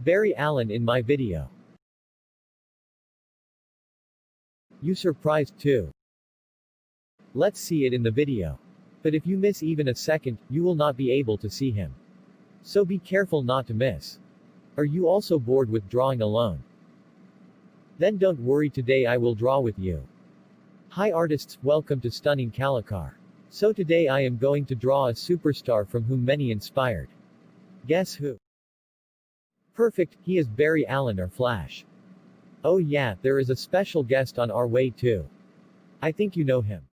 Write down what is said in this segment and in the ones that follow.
Barry Allen in my video. You surprised too. Let's see it in the video. But if you miss even a second, you will not be able to see him. So be careful not to miss. Are you also bored with drawing alone? Then don't worry, today I will draw with you. Hi artists, welcome to Stunning Kalakaar. So today I am going to draw a superstar from whom many inspired. Guess who? Perfect, he is Barry Allen or Flash. Oh yeah, there is a special guest on our way too. I think you know him.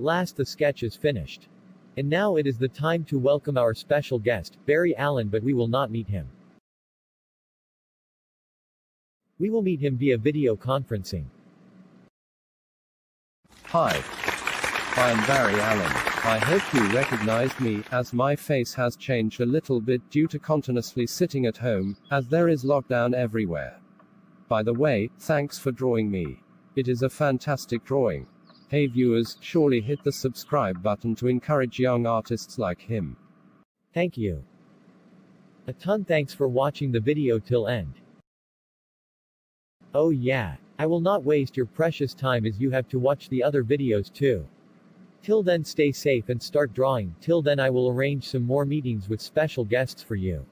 last the sketch is finished. And now it is the time to welcome our special guest, Barry Allen, but we will not meet him. We will meet him via video conferencing. Hi. I'm Barry Allen. I hope you recognize me, as my face has changed a little bit due to continuously sitting at home, as there is lockdown everywhere. By the way, thanks for drawing me. It is a fantastic drawing. Hey viewers, surely hit the subscribe button to encourage young artists like him. Thank you. A ton thanks for watching the video till end. Oh yeah, I will not waste your precious time as you have to watch the other videos too. Till then stay safe and start drawing. Till then I will arrange some more meetings with special guests for you.